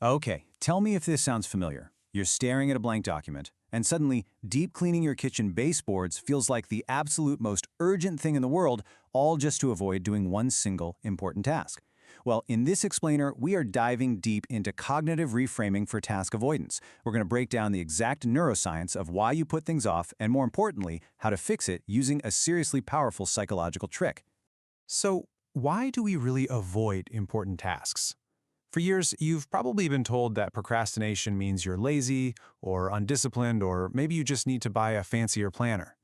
Okay, tell me if this sounds familiar. You're staring at a blank document, and suddenly, deep cleaning your kitchen baseboards feels like the absolute most urgent thing in the world, all just to avoid doing one single important task. Well, in this explainer, we are diving deep into cognitive reframing for task avoidance. We're going to break down the exact neuroscience of why you put things off, and more importantly, how to fix it using a seriously powerful psychological trick. So, why do we really avoid important tasks? For years, you've probably been told that procrastination means you're lazy or undisciplined, or maybe you just need to buy a fancier planner.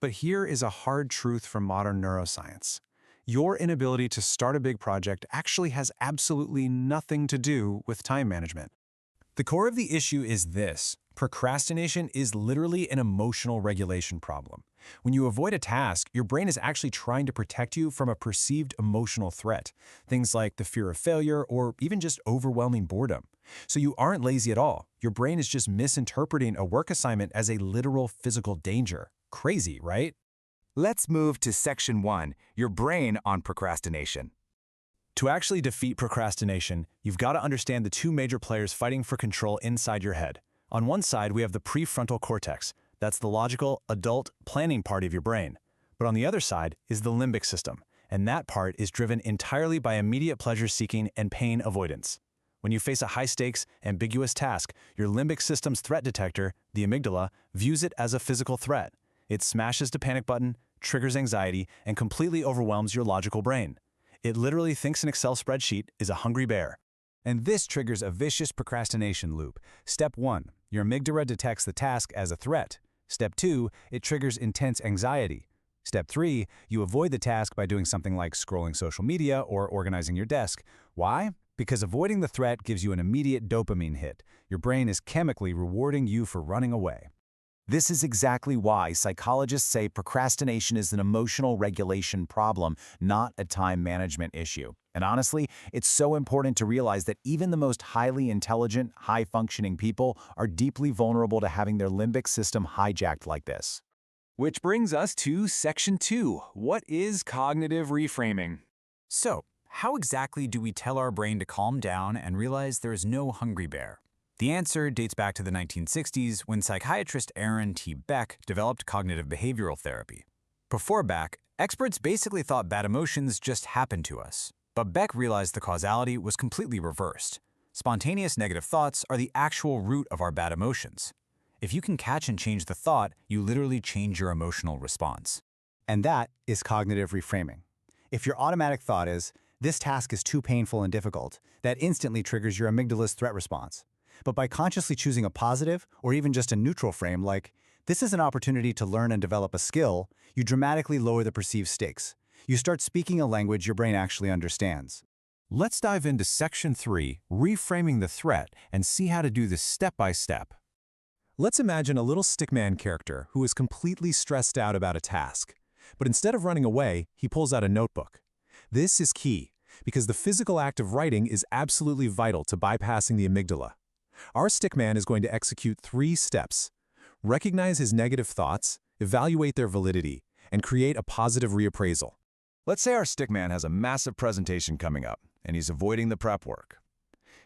But here is a hard truth from modern neuroscience. Your inability to start a big project actually has absolutely nothing to do with time management. The core of the issue is this: procrastination is literally an emotional regulation problem. When you avoid a task, your brain is actually trying to protect you from a perceived emotional threat, things like the fear of failure or even just overwhelming boredom. So you aren't lazy at all. Your brain is just misinterpreting a work assignment as a literal physical danger. Crazy, right? Let's move to Section 1, your brain on procrastination. To actually defeat procrastination, you've got to understand the two major players fighting for control inside your head. On one side, we have the prefrontal cortex. That's the logical, adult, planning part of your brain. But on the other side is the limbic system, and that part is driven entirely by immediate pleasure-seeking and pain avoidance. When you face a high-stakes, ambiguous task, your limbic system's threat detector, the amygdala, views it as a physical threat. It smashes the panic button, triggers anxiety, and completely overwhelms your logical brain. It literally thinks an Excel spreadsheet is a hungry bear. And this triggers a vicious procrastination loop. Step 1, your amygdala detects the task as a threat. Step 2, it triggers intense anxiety. Step 3, you avoid the task by doing something like scrolling social media or organizing your desk. Why? Because avoiding the threat gives you an immediate dopamine hit. Your brain is chemically rewarding you for running away. This is exactly why psychologists say procrastination is an emotional regulation problem, not a time management issue. And honestly, it's so important to realize that even the most highly intelligent, high-functioning people are deeply vulnerable to having their limbic system hijacked like this. Which brings us to Section 2, what is cognitive reframing? So, how exactly do we tell our brain to calm down and realize there is no hungry bear? The answer dates back to the 1960s when psychiatrist Aaron T. Beck developed cognitive behavioral therapy. Before Beck, experts basically thought bad emotions just happened to us. But Beck realized the causality was completely reversed. Spontaneous negative thoughts are the actual root of our bad emotions. If you can catch and change the thought, you literally change your emotional response. And that is cognitive reframing. If your automatic thought is, this task is too painful and difficult, that instantly triggers your amygdala's threat response. But by consciously choosing a positive or even just a neutral frame like, this is an opportunity to learn and develop a skill, you dramatically lower the perceived stakes. You start speaking a language your brain actually understands. Let's dive into Section 3, reframing the threat, and see how to do this step by step. Let's imagine a little stickman character who is completely stressed out about a task. But instead of running away, he pulls out a notebook. This is key, because the physical act of writing is absolutely vital to bypassing the amygdala. Our stickman is going to execute 3 steps: recognize his negative thoughts, evaluate their validity, and create a positive reappraisal. Let's say our stickman has a massive presentation coming up, and he's avoiding the prep work.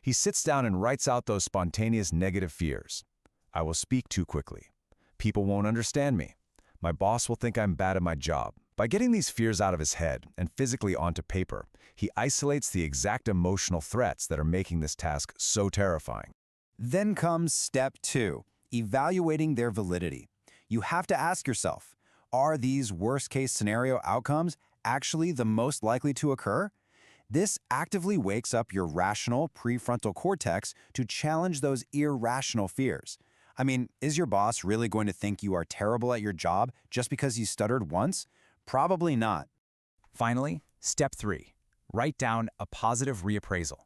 He sits down and writes out those spontaneous negative fears. I will speak too quickly. People won't understand me. My boss will think I'm bad at my job. By getting these fears out of his head and physically onto paper, he isolates the exact emotional threats that are making this task so terrifying. Then comes step 2, evaluating their validity. You have to ask yourself, are these worst-case scenario outcomes actually the most likely to occur? This actively wakes up your rational prefrontal cortex to challenge those irrational fears. I mean, is your boss really going to think you are terrible at your job just because you stuttered once? Probably not. Finally, step 3, write down a positive reappraisal.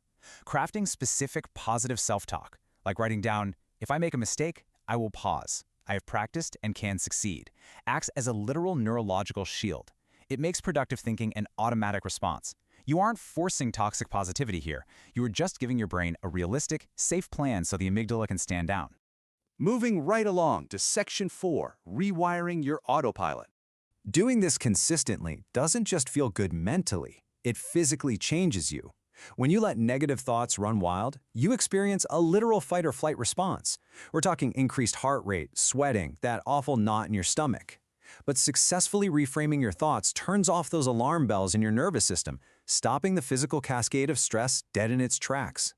Crafting specific positive self-talk, like writing down, if I make a mistake, I will pause. I have practiced and can succeed, acts as a literal neurological shield. It makes productive thinking an automatic response. You aren't forcing toxic positivity here. You are just giving your brain a realistic, safe plan so the amygdala can stand down. Moving right along to Section 4, rewiring your autopilot. Doing this consistently doesn't just feel good mentally, it physically changes you. When you let negative thoughts run wild, you experience a literal fight or flight response. We're talking increased heart rate, sweating, that awful knot in your stomach. But successfully reframing your thoughts turns off those alarm bells in your nervous system, stopping the physical cascade of stress dead in its tracks.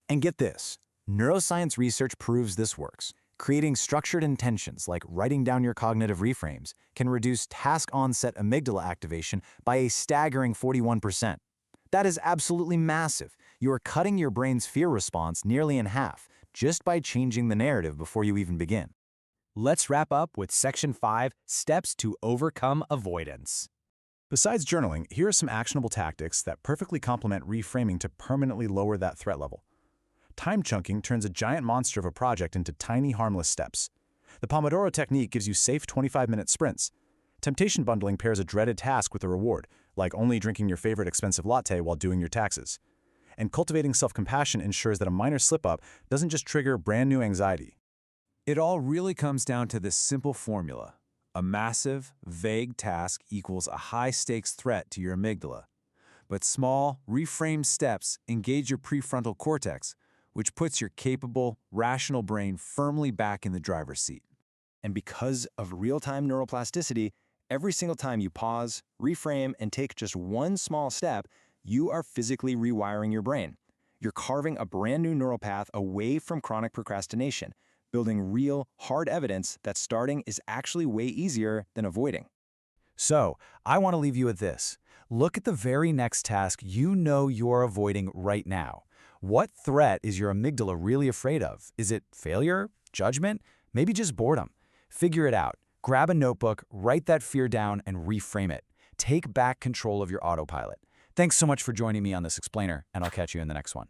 And get this, neuroscience research proves this works. Creating structured intentions like writing down your cognitive reframes can reduce task-onset amygdala activation by a staggering 41%. That is absolutely massive. You are cutting your brain's fear response nearly in half just by changing the narrative before you even begin. Let's wrap up with Section 5, Steps to Overcome Avoidance. Besides journaling, here are some actionable tactics that perfectly complement reframing to permanently lower that threat level. Time chunking turns a giant monster of a project into tiny, harmless steps. The Pomodoro technique gives you safe 25-minute sprints. Temptation bundling pairs a dreaded task with a reward, like only drinking your favorite expensive latte while doing your taxes. And cultivating self-compassion ensures that a minor slip-up doesn't just trigger brand new anxiety. It all really comes down to this simple formula. A massive, vague task equals a high-stakes threat to your amygdala. But small, reframed steps engage your prefrontal cortex, which puts your capable, rational brain firmly back in the driver's seat. And because of real-time neuroplasticity, every single time you pause, reframe, and take just one small step, you are physically rewiring your brain. You're carving a brand new neural path away from chronic procrastination, building real, hard evidence that starting is actually way easier than avoiding. So, I want to leave you with this. Look at the very next task you know you're avoiding right now. What threat is your amygdala really afraid of? Is it failure, judgment, maybe just boredom? Figure it out. Grab a notebook, write that fear down, and reframe it. Take back control of your autopilot. Thanks so much for joining me on this explainer, and I'll catch you in the next one.